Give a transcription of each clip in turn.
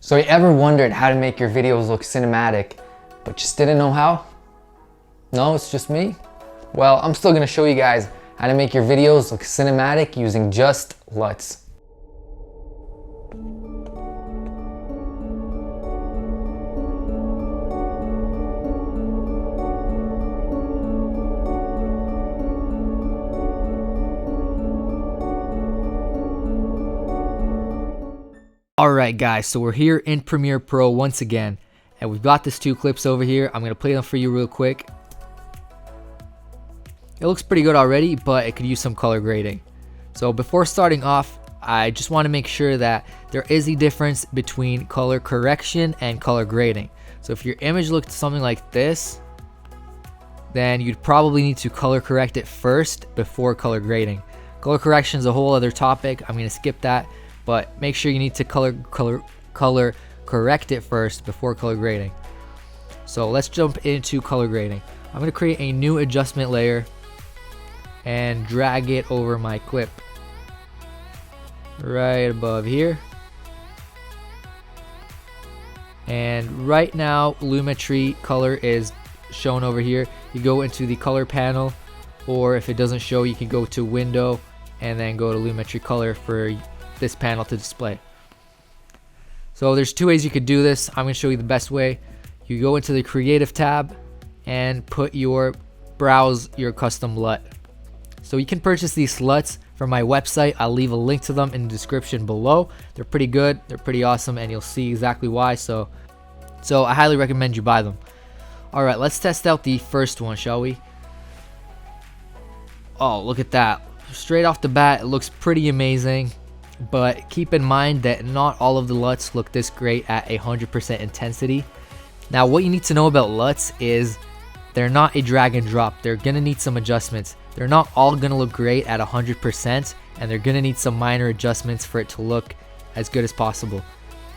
So you ever wondered how to make your videos look cinematic, but just didn't know how? No, it's just me? Well, I'm still gonna show you guys how to make your videos look cinematic using just LUTs. Alright guys, so we're here in Premiere Pro once again, and we've got these two clips over here. I'm going to play them for you real quick. It looks pretty good already, but it could use some color grading. So before starting off, I just want to make sure that there is a difference between color correction and color grading. So if your image looked something like this, then you'd probably need to color correct it first before color grading. Color correction is a whole other topic. I'm going to skip that. But make sure you need to color correct it first before color grading. So let's jump into color grading. I'm going to create a new adjustment layer and drag it over my clip right above here. And right now Lumetri color is shown over here. You go into the color panel, or if it doesn't show, you can go to window and then go to Lumetri color for this panel to display. So there's two ways you could do this. I'm going to show you the best way. You go into the creative tab and browse your custom LUT. So you can purchase these LUTs from my website. I'll leave a link to them in the description below. They're pretty good, they're pretty awesome, and you'll see exactly why. So I highly recommend you buy them. Alright, let's test out the first one, shall we? Oh, look at that. Straight off the bat, it looks pretty amazing. But keep in mind that not all of the LUTs look this great at 100% intensity. Now what you need to know about LUTs is they're not a drag and drop. They're gonna need some adjustments. They're not all gonna look great at 100%, and they're gonna need some minor adjustments for it to look as good as possible.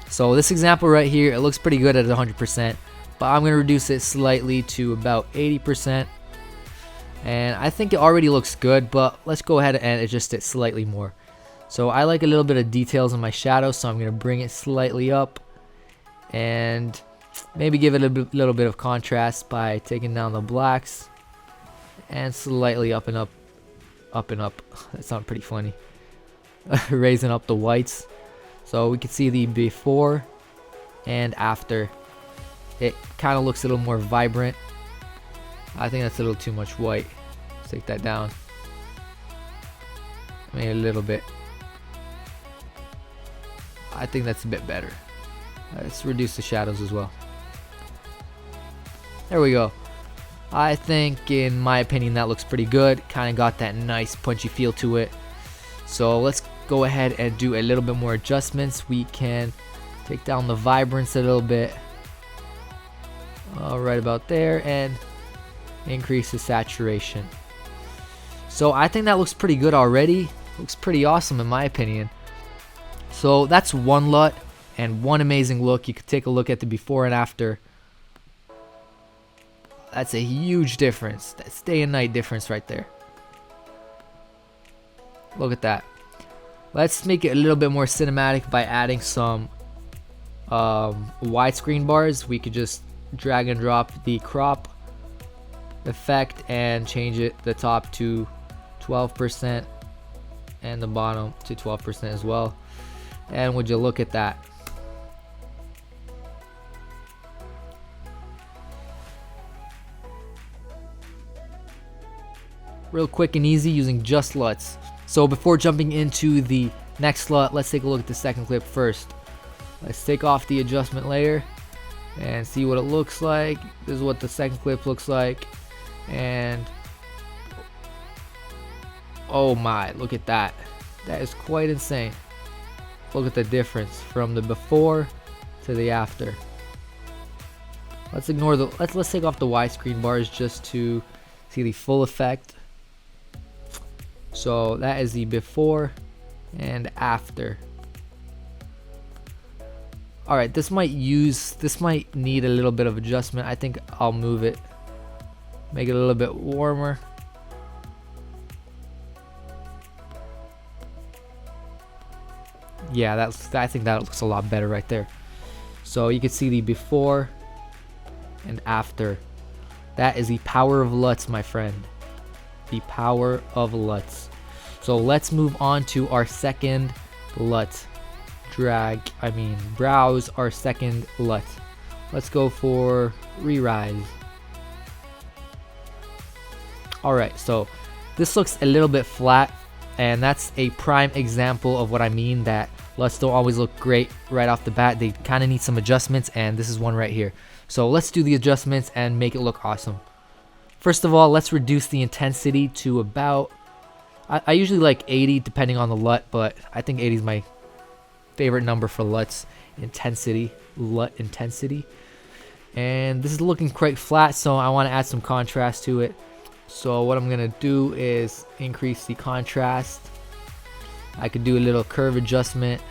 So this example right here, it looks pretty good at 100%, but I'm gonna reduce it slightly to about 80%. And I think it already looks good, but let's go ahead and adjust it slightly more. So I like a little bit of details in my shadow, so I'm going to bring it slightly up and maybe give it a little bit of contrast by taking down the blacks and slightly up and up. That sounds pretty funny. Raising up the whites. So we can see the before and after. It kind of looks a little more vibrant. I think that's a little too much white. Let's take that down. Maybe a little bit. I think that's a bit better. Let's reduce the shadows as well. There we go. I think, in my opinion, that looks pretty good. Kind of got that nice punchy feel to it. So let's go ahead and do a little bit more adjustments. We can take down the vibrance a little bit. Right about there, and increase the saturation. So I think that looks pretty good already. Looks pretty awesome in my opinion. So that's one LUT and one amazing look. You could take a look at the before and after. That's a huge difference. That's day and night difference right there. Look at that. Let's make it a little bit more cinematic by adding some widescreen bars. We could just drag and drop the crop effect and change the top to 12% and the bottom to 12% as well. And would you look at that? Real quick and easy using just LUTs. So before jumping into the next LUT, let's take a look at the second clip first. Let's take off the adjustment layer and see what it looks like. This is what the second clip looks like. And oh my, look at that. That is quite insane. Look at the difference from the before to the after. Let's ignore let's take off the widescreen bars just to see the full effect. So that is the before and after. Alright, this might need a little bit of adjustment. I think I'll move it. Make it a little bit warmer. Yeah, I think that looks a lot better right there. So you can see the before and after. That is the power of LUTs, my friend. The power of LUTs. So let's move on to our second LUT. Browse our second LUT. Let's go for re-rise. Alright, so this looks a little bit flat, and that's a prime example of what I mean, that LUTs don't always look great right off the bat. They kind of need some adjustments, and this is one right here. So let's do the adjustments and make it look awesome. First of all, let's reduce the intensity to about, I usually like 80 depending on the LUT, but I think 80 is my favorite number for LUT intensity. And this is looking quite flat, so I want to add some contrast to it. So what I'm gonna do is increase the contrast. I could do a little curve adjustment.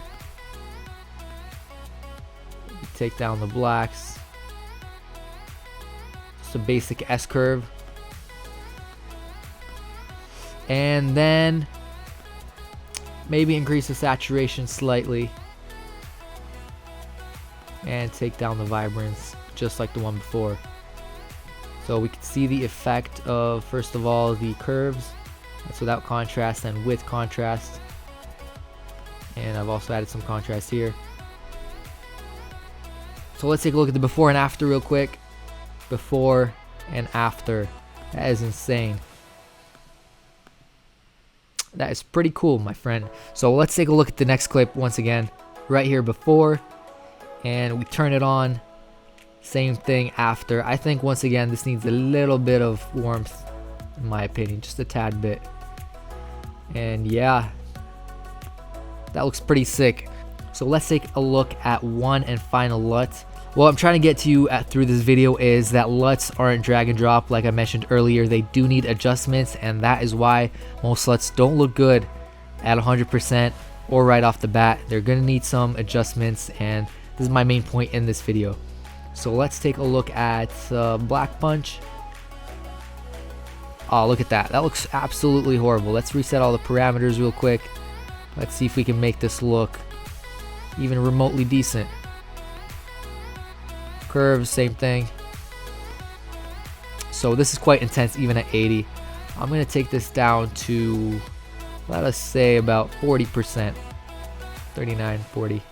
Take down the blacks. Just a basic S curve. And then maybe increase the saturation slightly. And take down the vibrance, just like the one before. So we can see the effect of, first of all, the curves. That's without contrast and with contrast. And I've also added some contrast here. So let's take a look at the before and after real quick. Before and after. That is insane. That is pretty cool, my friend. So let's take a look at the next clip once again. Right here before. And we turn it on. Same thing after. I think once again this needs a little bit of warmth, in my opinion, just a tad bit. And yeah, that looks pretty sick. So let's take a look at one and final LUT. What I'm trying to get to you through this video is that LUTs aren't drag and drop like I mentioned earlier. They do need adjustments, and that is why most LUTs don't look good at 100% or right off the bat. They're gonna need some adjustments, and this is my main point in this video. So let's take a look at Black Punch. Oh, look at that. That looks absolutely horrible. Let's reset all the parameters real quick. Let's see if we can make this look even remotely decent. Curves, same thing. So this is quite intense even at 80. I'm going to take this down to, let us say, about 40%. 39, 40.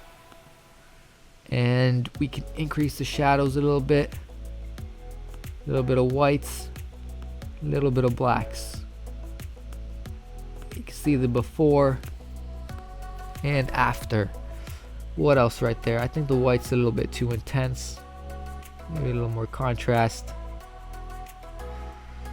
And we can increase the shadows a little bit of whites, a little bit of blacks. You can see the before and after. What else right there? I think the white's a little bit too intense. Maybe a little more contrast.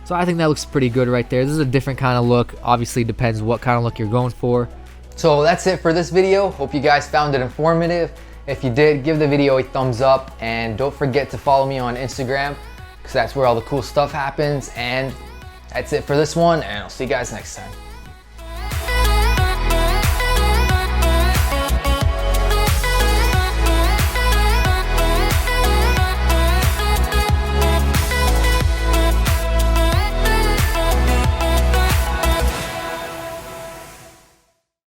So I think that looks pretty good right there. This is a different kind of look. Obviously depends what kind of look you're going for. So that's it for this video. Hope you guys found it informative. If you did, give the video a thumbs up, and don't forget to follow me on Instagram, because that's where all the cool stuff happens. And that's it for this one, and I'll see you guys next time.